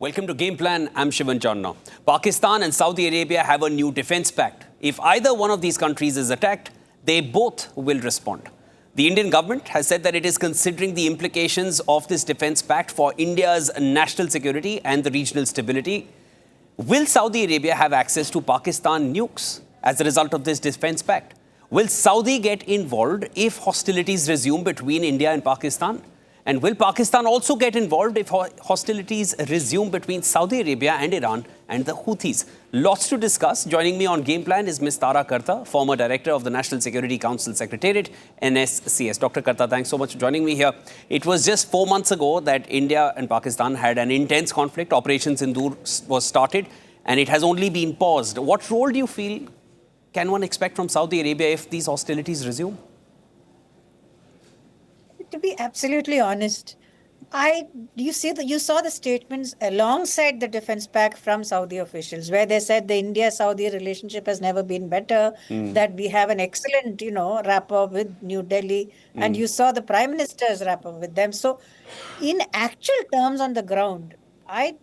Welcome to Game Plan. I'm Shivan Chanana. Pakistan and Saudi Arabia have a new defense pact. If either one of these countries is attacked, they both will respond. The Indian government has said that it is considering the implications of this defense pact for India's national security and the regional stability. Will Saudi Arabia have access to Pakistan nukes as a result of this defense pact? Will Saudi get involved if hostilities resume between India and Pakistan? And will Pakistan also get involved if hostilities resume between Saudi Arabia and Iran and the Houthis? Lots to discuss. Joining me on Game Plan is Ms. Karta, former director of the National Security Council Secretariat, NSCS. Dr. Karta, thanks so much for joining me here. It was just 4 months ago that India and Pakistan had an intense conflict. Operation Sindoor was started and it has only been paused. What role do you feel can one expect from Saudi Arabia if these hostilities resume? To be absolutely honest, you saw the statements alongside the defense pact from Saudi officials, where they said the India-Saudi relationship has never been better, that we have an excellent, rapport with New Delhi, and you saw the Prime Minister's rapport with them. So, in actual terms on the ground, I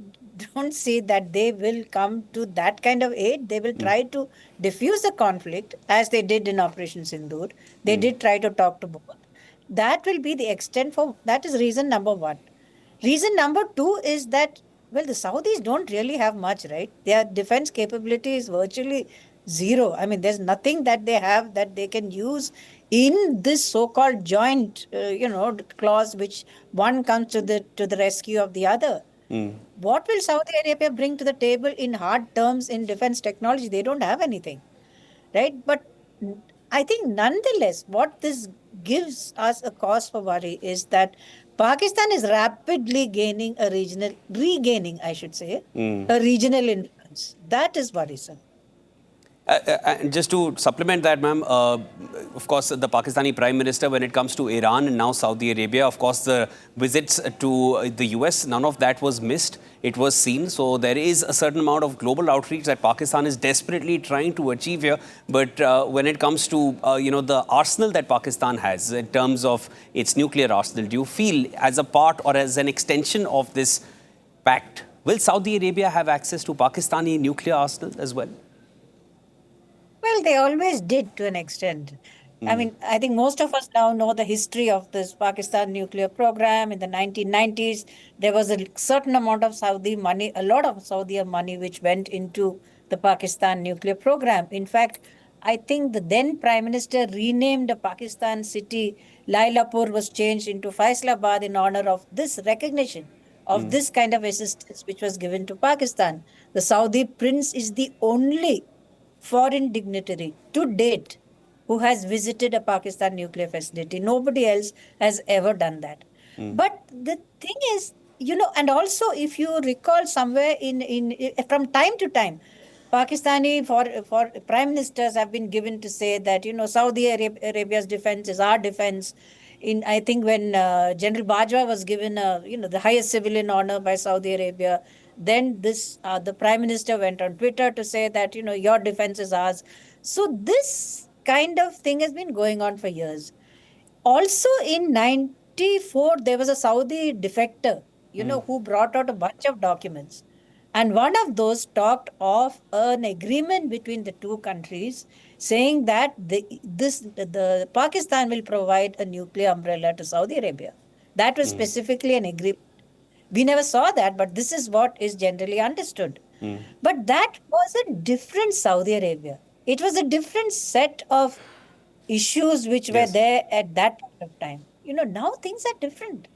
don't see that they will come to that kind of aid. They will try to diffuse the conflict, as they did in Operation Sindoor. They did try to talk to both. That will be the extent that is reason number one. Reason number two is that, well, the Saudis don't really have much, right? Their defense capability is virtually zero. I mean, there's nothing that they have that they can use in this so-called joint, clause, which one comes to the rescue of the other. What will Saudi Arabia bring to the table in hard terms in defense technology? They don't have anything, right? But I think nonetheless, what this gives us a cause for worry is that Pakistan is rapidly regaining, a regional influence. That is worrisome. And just to supplement that, ma'am, of course, the Pakistani Prime Minister, when it comes to Iran and now Saudi Arabia, of course, the visits to the US, none of that was missed. It was seen. So there is a certain amount of global outreach that Pakistan is desperately trying to achieve here. But when it comes to, the arsenal that Pakistan has in terms of its nuclear arsenal, do you feel as a part or as an extension of this pact, will Saudi Arabia have access to Pakistani nuclear arsenal as well? Well, they always did to an extent. I mean, I think most of us now know the history of this Pakistan nuclear program. In the 1990s, there was a certain amount of Saudi money, a lot of Saudi money, which went into the Pakistan nuclear program. In fact, I think the then Prime Minister renamed a Pakistan city. Lailapur was changed into Faisalabad in honor of this recognition of this kind of assistance which was given to Pakistan. The Saudi prince is the only foreign dignitary to date who has visited a Pakistan nuclear facility. Nobody else has ever done that. But the thing is, and also if you recall somewhere from time to time, Pakistani for prime ministers have been given to say that, Saudi Arabia's defense is our defense. I think when General Bajwa was given the highest civilian honor by Saudi Arabia, then the Prime Minister went on Twitter to say that, your defense is ours. So this kind of thing has been going on for years. Also in 94, there was a Saudi defector, who brought out a bunch of documents. And one of those talked of an agreement between the two countries saying that the Pakistan will provide a nuclear umbrella to Saudi Arabia. That was specifically an agreement. We never saw that, but this is what is generally understood. But that was a different Saudi Arabia. It was a different set of issues which were there at that point of time. Now things are different.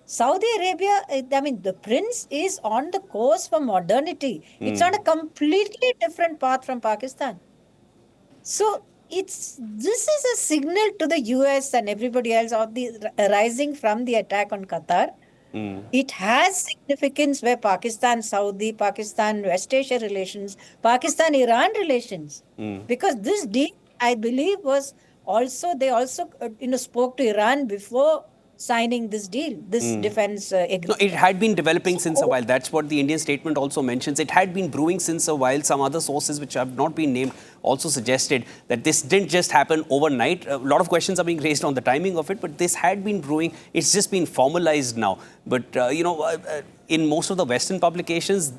Saudi Arabia, the prince is on the course for modernity. It's on a completely different path from Pakistan. So this is a signal to the US and everybody else arising from the attack on Qatar. It has significance where Pakistan-Saudi, Pakistan-West Asia relations, Pakistan-Iran relations. Because this deal, I believe, was also, they also spoke to Iran before signing this deal, this defense agreement. No, it had been developing since a while. That's what the Indian statement also mentions. It had been brewing since a while. Some other sources which have not been named also suggested that this didn't just happen overnight. A lot of questions are being raised on the timing of it, but this had been brewing. It's just been formalized now. But, in most of the Western publications,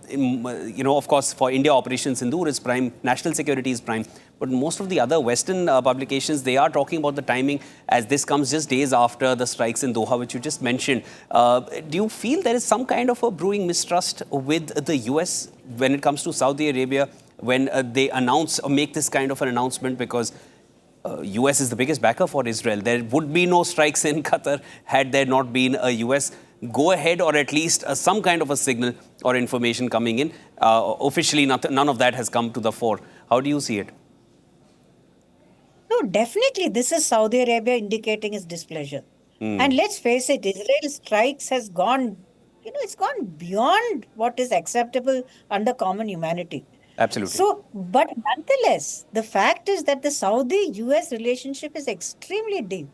of course, for India, Operation Sindoor is prime, national security is prime. But most of the other Western publications, they are talking about the timing as this comes just days after the strikes in Doha, which you just mentioned. Do you feel there is some kind of a brewing mistrust with the US when it comes to Saudi Arabia when they announce or make this kind of an announcement? Because US is the biggest backer for Israel. There would be no strikes in Qatar had there not been a US go ahead or at least some kind of a signal or information coming in. Officially, none of that has come to the fore. How do you see it? No, definitely this is Saudi Arabia indicating its displeasure. And let's face it, Israel's strikes has gone, it's gone beyond what is acceptable under common humanity. Absolutely. So, but nonetheless, the fact is that the Saudi-US relationship is extremely deep.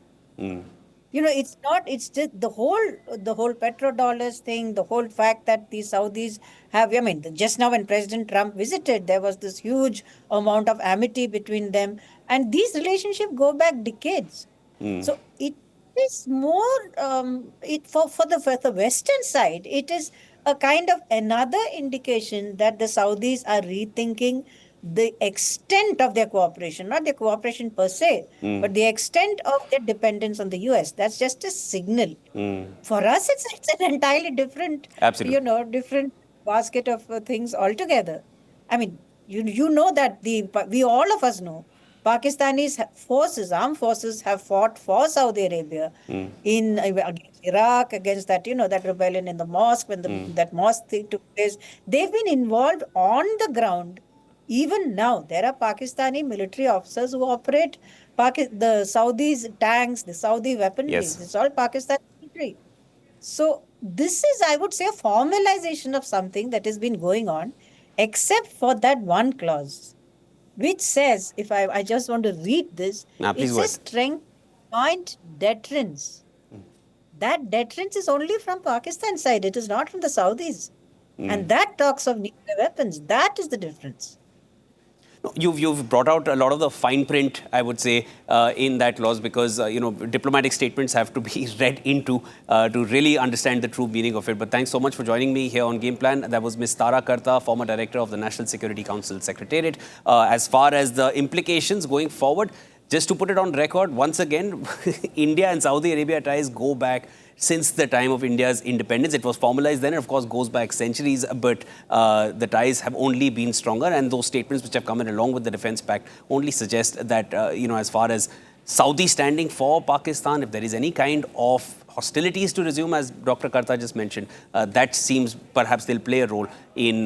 It's not, it's just the whole petrodollars thing, the whole fact that the Saudis have, just now when President Trump visited, there was this huge amount of amity between them. And these relationships go back decades. So it is more, for the Western side, it is a kind of another indication that the Saudis are rethinking the extent of their cooperation, not their cooperation per se, but the extent of their dependence on the US. That's just a signal. For us, it's an entirely different, different basket of things altogether. I mean, you know that we all of us know Pakistani's armed forces have fought for Saudi Arabia against Iraq, against that, that rebellion in the mosque, when that mosque thing took place. They've been involved on the ground. Even now, there are Pakistani military officers who operate the Saudis' tanks, the Saudi weaponry. Yes. It's all Pakistani military. So this is, I would say, a formalization of something that has been going on, except for that one clause, which says, if I just want to read this, it says strength point deterrence. That deterrence is only from Pakistan side. It is not from the Saudis. And that talks of nuclear weapons. That is the difference. You've brought out a lot of the fine print, I would say, in that clause because, diplomatic statements have to be read into to really understand the true meaning of it. But thanks so much for joining me here on Game Plan. That was Ms. Tara Karta, former director of the National Security Council Secretariat. As far as the implications going forward, just to put it on record, once again, India and Saudi Arabia ties go back since the time of India's independence. It was formalized then, and of course, goes back centuries, but the ties have only been stronger. And those statements which have come in along with the Defense Pact only suggest that, as far as Saudi standing for Pakistan, if there is any kind of hostilities to resume, as Dr. Karta just mentioned, that seems perhaps they'll play a role in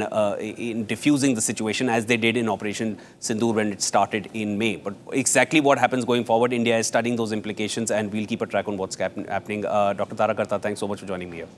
diffusing the situation as they did in Operation Sindoor when it started in May. But exactly what happens going forward, India is studying those implications and we'll keep a track on what's happening. Dr. Tara Karta, thanks so much for joining me here.